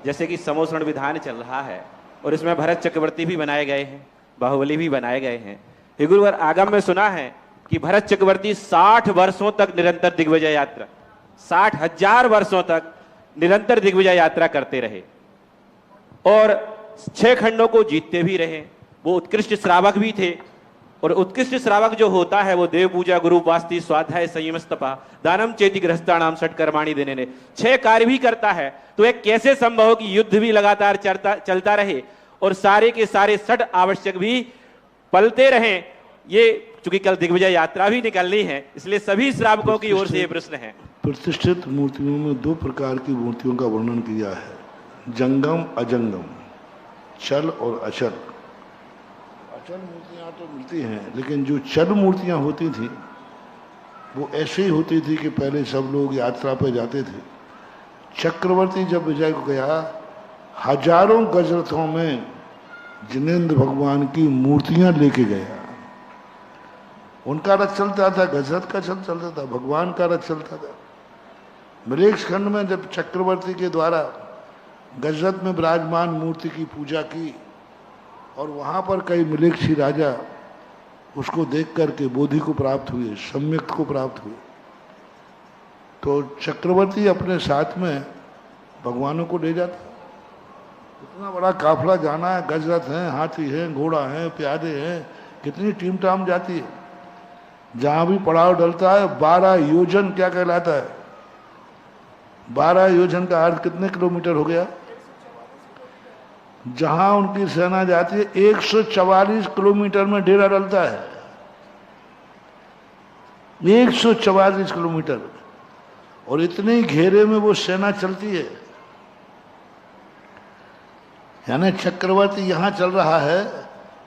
जैसे कि समोषण विधान चल रहा है और इसमें भरत चक्रवर्ती भी बनाए गए हैं, बाहुबली भी बनाए गए हैं। हे गुरुवर, आगम में सुना है कि भरत चक्रवर्ती 60 वर्षों तक निरंतर दिग्विजय यात्रा, 60,000 वर्षों तक निरंतर दिग्विजय यात्रा करते रहे और 6 खंडों को जीतते भी रहे। वो उत्कृष्ट श्रावक भी थे और उत्कृष्ट श्रावक जो होता है वो देव पूजा, गुरु वास्ती, स्वाध्याय, संयम, तपा, दानम, चेति, गृहस्थानाम, षट कर्माणि देने ने 6 कार्य भी करता है। तो एक कैसे संभव हो कि युद्ध भी लगातार चलता रहे और सारे के सारे 6 आवश्यक भी पलते रहें? ये चूंकि कल दिग्विजय यात्रा भी निकलनी है, इसलिए सभी श्रावकों की ओर से ये प्रश्न है। प्रतिष्ठित मूर्तियों में 2 प्रकार की मूर्तियों का वर्णन किया है, जंगम, अजंगम, चल और अचल। अचल मूर्तियां तो मिलती हैं, लेकिन जो चल मूर्तियां होती थी वो ऐसे ही होती थी कि पहले सब लोग यात्रा पर जाते थे। चक्रवर्ती जब विजय को गया, हजारों गजरथों में जिनेंद्र भगवान की मूर्तियां लेके गया। उनका रथ चलता था, गजरथ का चलता था, भगवान का रथ चलता था। मृगेश खंड में जब चक्रवर्ती के द्वारा गजरथ में विराजमान मूर्ति की पूजा की और वहाँ पर कई मृगेशी राजा उसको देख करके बोधि को प्राप्त हुए, सम्यक को प्राप्त हुए, तो चक्रवर्ती अपने साथ में भगवानों को ले जाता। इतना बड़ा काफला जाना है, गजरथ हैं, हाथी हैं, घोड़ा हैं, प्यादे हैं, कितनी टीम टाम जाती है। जहाँ भी पड़ाव डलता है 12 योजन क्या कहलाता है? 12 योजन का अर्थ कितने किलोमीटर हो गया? जहां उनकी सेना जाती है 144 किलोमीटर में डेरा डलता है, 144 किलोमीटर, और इतने ही घेरे में वो सेना चलती है। यानी चक्रवर्ती यहां चल रहा है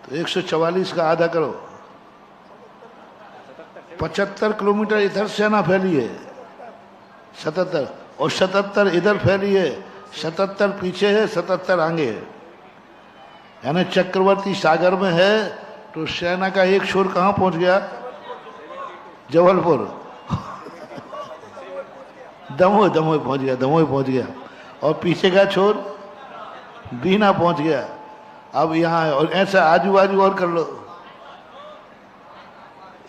तो 144 का आधा करो, 75 किलोमीटर इधर सेना फैली है, 77, और 77 इधर फैली है, 77 पीछे है, 77 आगे है। यानी चक्रवर्ती सागर में है तो सेना का एक छोर कहाँ पहुंच गया? जबलपुर। दमोह पहुंच गया, दमोह पहुंच गया, और पीछे का छोर बीना पहुंच गया। अब यहाँ और ऐसा आजू बाजू और कर लो।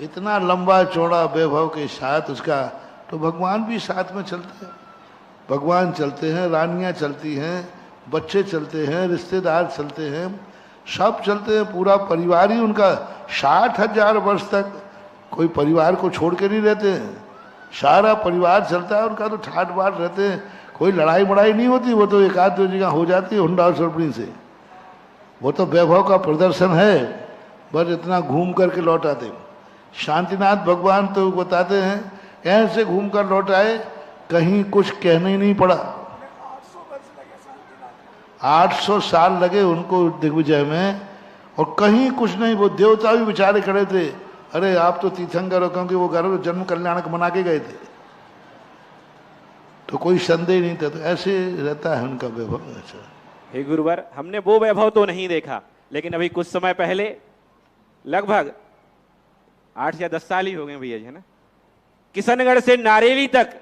इतना लंबा चौड़ा वैभव के साथ उसका, तो भगवान भी साथ में चलते हैं। भगवान चलते हैं, रानियां चलती हैं, बच्चे चलते हैं, रिश्तेदार चलते हैं, सब चलते हैं, पूरा परिवार ही उनका। 60,000 वर्ष तक कोई परिवार को छोड़ के नहीं रहते हैं, सारा परिवार चलता है उनका। तो ठाट बाट रहते हैं, कोई लड़ाई बड़ाई नहीं होती, वो तो एक आध 2 जगह हो जाती है हुंडा और सरपणी से। वो तो वैभव का प्रदर्शन है, बस इतना घूम करके लौट आते। शांतिनाथ भगवान तो बताते हैं ऐसे घूम कर लौट आए, कहीं कुछ कहने ही नहीं पड़ा। 800 साल लगे उनको दिग्विजय में और कहीं कुछ नहीं। वो देवता भी बेचारे खड़े थे, अरे आप तो तीर्थंकर हो, क्योंकि वो गर्भ जन्म कल्याणक मना के गए थे, तो कोई संदेह नहीं था। तो ऐसे रहता है उनका वैभव। ऐसा हे गुरुवर, हमने वो वैभव तो नहीं देखा, लेकिन अभी कुछ समय पहले, लगभग 8 या 10 साल ही हो गए भैया जी, है ना, किशनगढ़ से नारेली तक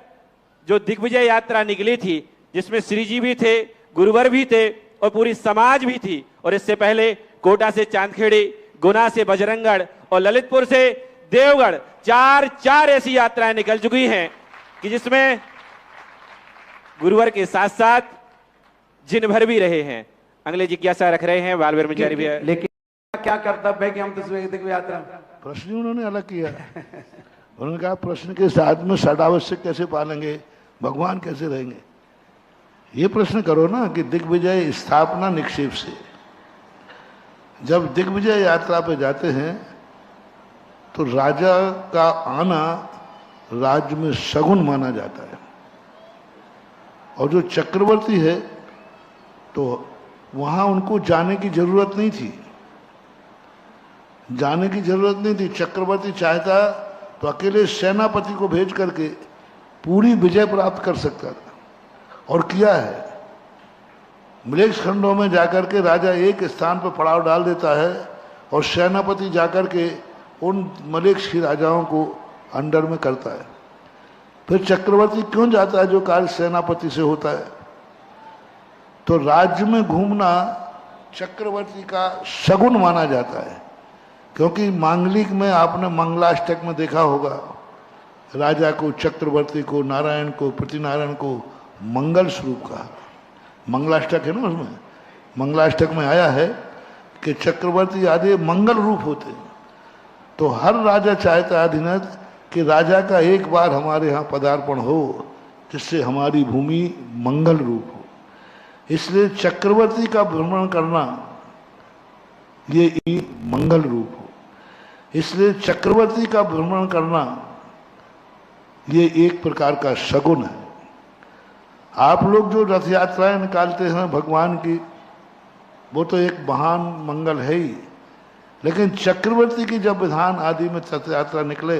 जो दिग्विजय यात्रा निकली थी, जिसमें श्री जी भी थे, गुरुवर भी थे और पूरी समाज भी थी। और इससे पहले कोटा से चांदखेड़ी, गुना से बजरंगगढ़ और ललितपुर से देवगढ़, 4 ऐसी यात्राएं निकल चुकी हैं कि जिसमें गुरुवर के साथ साथ जिन भर भी रहे हैं। अगले जिज्ञासा रख रहे हैं बाल ब्रह्मचारी भी। लेकिन क्या कर्तव्य है कि हम दिग्विजय यात्रा? प्रश्न उन्होंने अलग किया। उन्होंने कहा प्रश्न के साथ में षडावश्यक कैसे पालेंगे, भगवान कैसे रहेंगे। ये प्रश्न करो ना कि दिग्विजय स्थापना निक्षेप से, जब दिग्विजय यात्रा पे जाते हैं तो राजा का आना राज्य में शगुन माना जाता है। और जो चक्रवर्ती है तो वहां उनको जाने की जरूरत नहीं थी, जाने की जरूरत नहीं थी। चक्रवर्ती चाहता तो अकेले सेनापति को भेज करके पूरी विजय प्राप्त कर सकता था, और किया है। मृगेश खंडों में जाकर के राजा एक स्थान पर पड़ाव डाल देता है और सेनापति जाकर के उन मलेक्ष राजाओं को अंडर में करता है। फिर चक्रवर्ती क्यों जाता है जो कार्य सेनापति से होता है? तो राज्य में घूमना चक्रवर्ती का शगुन माना जाता है, क्योंकि मांगलिक में आपने मंगलाष्टक में देखा होगा, राजा को, चक्रवर्ती को, नारायण को, प्रतिनारायण को मंगल स्वरूप कहा। मंगलाष्टक है ना, उसमें मंगलाष्टक में आया है कि चक्रवर्ती आदि मंगल रूप होते हैं। तो हर राजा चाहता है अधिनाथ कि राजा का एक बार हमारे यहाँ पदार्पण हो, जिससे हमारी भूमि मंगल रूप हो। इसलिए चक्रवर्ती का भ्रमण करना ये मंगल रूप हो, इसलिए चक्रवर्ती का भ्रमण करना ये एक प्रकार का शगुन है। आप लोग जो रथ यात्राएं निकालते हैं भगवान की, वो तो एक महान मंगल है ही, लेकिन चक्रवर्ती की जब विधान आदि में रथ यात्रा निकले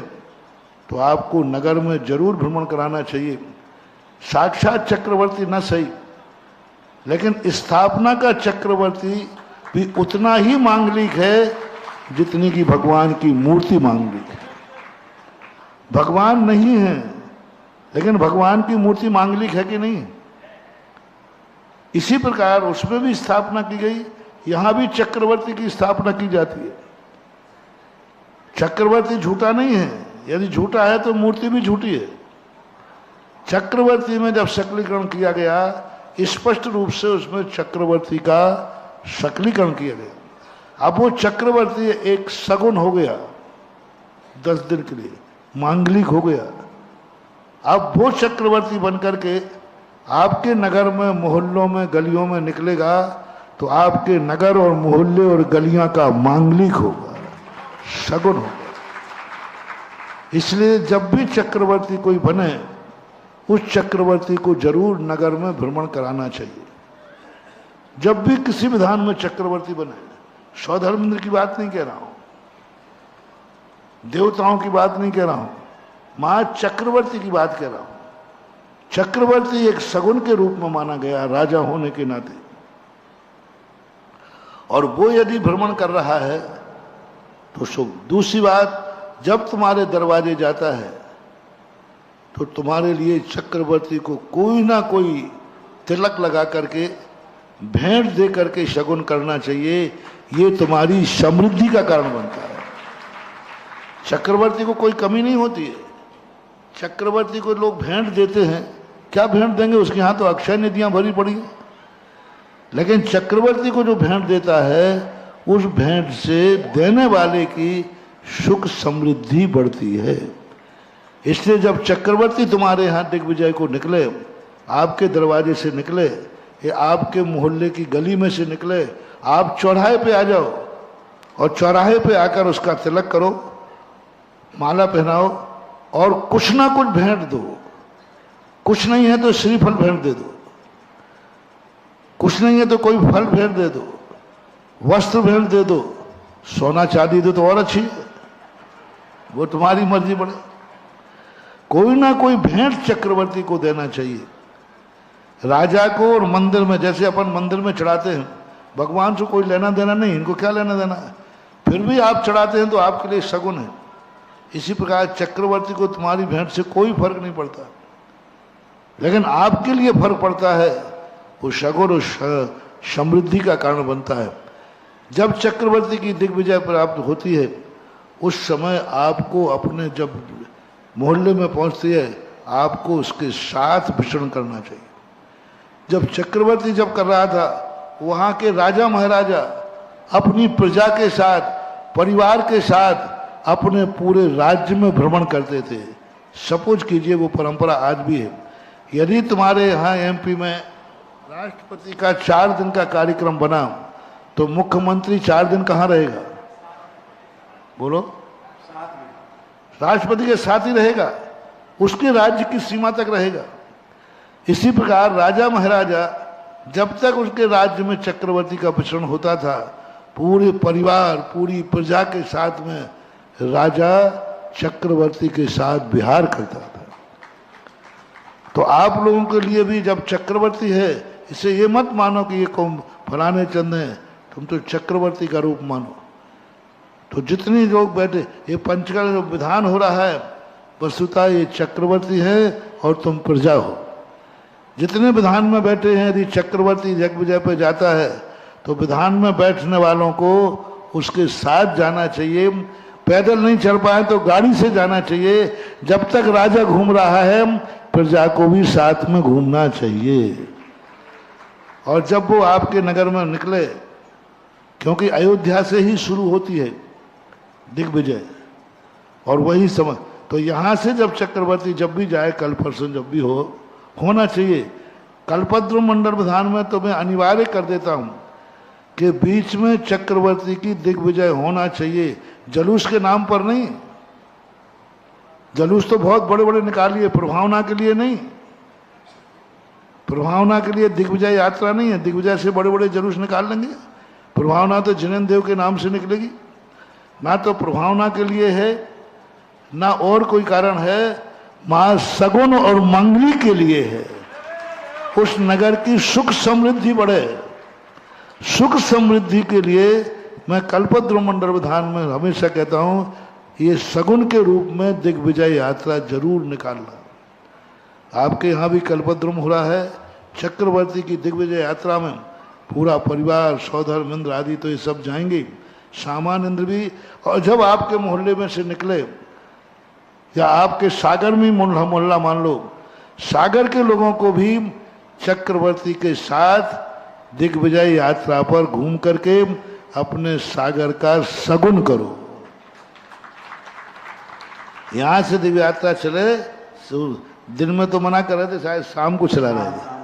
तो आपको नगर में जरूर भ्रमण कराना चाहिए। साक्षात चक्रवर्ती न सही, लेकिन स्थापना का चक्रवर्ती भी उतना ही मांगलिक है जितनी कि भगवान की मूर्ति मांगलिक है। भगवान नहीं है, लेकिन भगवान की मूर्ति मांगलिक है कि नहीं? इसी प्रकार उसमें भी स्थापना की गई, यहां भी चक्रवर्ती की स्थापना की जाती है। चक्रवर्ती झूठा नहीं है, यदि झूठा है तो मूर्ति भी झूठी है। चक्रवर्ती में जब सकलीकरण किया गया, स्पष्ट रूप से उसमें चक्रवर्ती का सकलीकरण किया गया। अब वो चक्रवर्ती एक सगुन हो गया, 10 दिन के लिए मांगलिक हो गया। अब वो चक्रवर्ती बनकर के आपके नगर में, मोहल्लों में, गलियों में निकलेगा तो आपके नगर और मोहल्ले और गलियां का मांगलिक होगा, सगुन होगा। इसलिए जब भी चक्रवर्ती कोई बने, उस चक्रवर्ती को जरूर नगर में भ्रमण कराना चाहिए। जब भी किसी विधान में चक्रवर्ती बने, सौधर्मेंद्र की बात नहीं कह रहा हूं, देवताओं की बात नहीं कह रहा हूं, मां चक्रवर्ती की बात कह रहा हूं। चक्रवर्ती एक सगुन के रूप में माना गया राजा होने के नाते, और वो यदि भ्रमण कर रहा है तो शुभ। दूसरी बात, जब तुम्हारे दरवाजे जाता है तो तुम्हारे लिए चक्रवर्ती को कोई ना कोई तिलक लगा करके, भेंट दे करके शगुन करना चाहिए। ये तुम्हारी समृद्धि का कारण बनता है। चक्रवर्ती को कोई कमी नहीं होती है। चक्रवर्ती को लोग भेंट देते हैं, क्या भेंट देंगे? उसके यहाँ तो अक्षय निधियां भरी पड़ी है। लेकिन चक्रवर्ती को जो भेंट देता है, उस भेंट से देने वाले की सुख समृद्धि बढ़ती है। इसलिए जब चक्रवर्ती तुम्हारे यहाँ दिग्विजय को निकले, आपके दरवाजे से निकले, ये आपके मोहल्ले की गली में से निकले, आप चौराहे पे आ जाओ और चौराहे पे आकर उसका तिलक करो, माला पहनाओ और कुछ ना कुछ भेंट दो। कुछ नहीं है तो श्रीफल भेंट दे दो, कुछ नहीं है तो कोई फल भेंट दे दो, वस्त्र भेंट दे दो, सोना चांदी दो तो और अच्छी है, वो तुम्हारी मर्जी पड़े। कोई ना कोई भेंट चक्रवर्ती को देना चाहिए। राजा को और मंदिर में, जैसे अपन मंदिर में चढ़ाते हैं, भगवान से कोई लेना देना नहीं, इनको क्या लेना देना है, फिर भी आप चढ़ाते हैं तो आपके लिए शगुन है। इसी प्रकार चक्रवर्ती को तुम्हारी भेंट से कोई फर्क नहीं पड़ता, लेकिन आपके लिए फर्क पड़ता है, वो शगुन और समृद्धि का कारण बनता है। जब चक्रवर्ती की दिग्विजय प्राप्त होती है, उस समय आपको अपने जब मोहल्ले में पहुंचती है, आपको उसके साथ विचरण करना चाहिए। जब चक्रवर्ती जब कर रहा था, वहां के राजा महाराजा अपनी प्रजा के साथ, परिवार के साथ अपने पूरे राज्य में भ्रमण करते थे। सपोज कीजिए, वो परंपरा आज भी है। यदि तुम्हारे यहाँ एमपी में राष्ट्रपति का 4 दिन का कार्यक्रम बना, तो मुख्यमंत्री 4 दिन कहाँ रहेगा? बोलो। राष्ट्रपति के साथ ही रहेगा, उसके राज्य की सीमा तक रहेगा। इसी प्रकार राजा महाराजा जब तक उसके राज्य में चक्रवर्ती का विचरण होता था, पूरे परिवार, पूरी प्रजा के साथ में राजा चक्रवर्ती के साथ विहार करता था। तो आप लोगों के लिए भी जब चक्रवर्ती है, इसे ये मत मानो कि ये कौन फलाने चंद हैं, तुम तो चक्रवर्ती का रूप मानो। तो जितने लोग बैठे, ये पंचकाल जो विधान हो रहा है, वस्तुतः ये चक्रवर्ती है और तुम प्रजा हो। जितने विधान में बैठे हैं, यदि चक्रवर्ती दिग्विजय पे जाता है तो विधान में बैठने वालों को उसके साथ जाना चाहिए। पैदल नहीं चल पाए तो गाड़ी से जाना चाहिए। जब तक राजा घूम रहा है प्रजा को भी साथ में घूमना चाहिए। और जब वो आपके नगर में निकले, क्योंकि अयोध्या से ही शुरू होती है दिग्विजय और वही समय, तो यहाँ से जब चक्रवर्ती जब भी जाए, कल परसों जब भी होना चाहिए। कल्पद्रुम मंडल विधान में तो मैं अनिवार्य कर देता हूँ कि बीच में चक्रवर्ती की दिग्विजय होना चाहिए, जलूस के नाम पर नहीं। जलूस तो बहुत बड़े बड़े निकालिए, प्रभावना के लिए नहीं। प्रभावना के लिए दिग्विजय यात्रा नहीं है। दिग्विजय से बड़े बड़े जलूस निकाल लेंगे, प्रभावना तो जिनेन्द्र देव के नाम से निकलेगी। ना तो प्रभावना के लिए है, ना और कोई कारण है, मां सगुन और मंगली के लिए है। उस नगर की सुख समृद्धि बढ़े। सुख समृद्धि के लिए मैं कल्पद्रुम मंडल विधान में हमेशा कहता हूं, ये सगुन के रूप में दिग्विजय यात्रा जरूर निकालना। आपके यहाँ भी कल्पद्रुम हो रहा है। चक्रवर्ती की दिग्विजय यात्रा में पूरा परिवार, सौधर मिंद्र आदि तो ये सब जाएंगे, सामान इंद्र भी। और जब आपके मोहल्ले में से निकले, या आपके सागर में मोहल्ला मान लो, सागर के लोगों को भी चक्रवर्ती के साथ दिग्विजय यात्रा पर घूम करके अपने सागर का सगुन करो। यहां से दिव्य यात्रा चले, दिन में तो मना कर रहे थे, शायद शाम को चला रहे थे।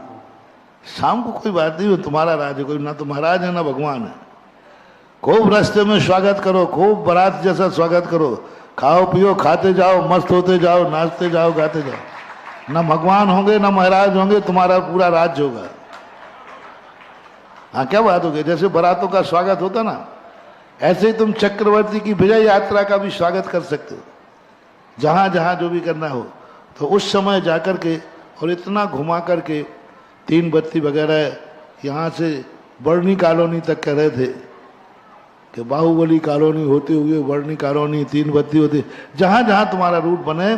शाम को कोई बात नहीं, तुम्हारा राज है, कोई ना तो महाराज है ना भगवान है। खूब रास्ते में स्वागत करो, खूब बारात जैसा स्वागत करो, खाओ पियो, खाते जाओ, मस्त होते जाओ, नाचते जाओ, गाते जाओ। ना भगवान होंगे ना महाराज होंगे, तुम्हारा पूरा राज्य होगा। हाँ, क्या बात होगी, जैसे बारातों का स्वागत होता ना, ऐसे ही तुम चक्रवर्ती की विजय यात्रा का भी स्वागत कर सकते हो। जहां जहां जो भी करना हो तो उस समय जाकर के, और इतना घुमा करके, 3 बत्ती वगैरह यहाँ से बर्नी कॉलोनी तक कह रहे थे कि बाहुबली कॉलोनी होते हुए बर्नी कॉलोनी, 3 बत्ती होती, जहां जहां तुम्हारा रूट बने,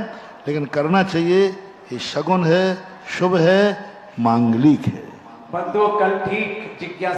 लेकिन करना चाहिए। ये शगुन है, शुभ है, मांगलिक है। बंधु कल ठीक जिज्ञासा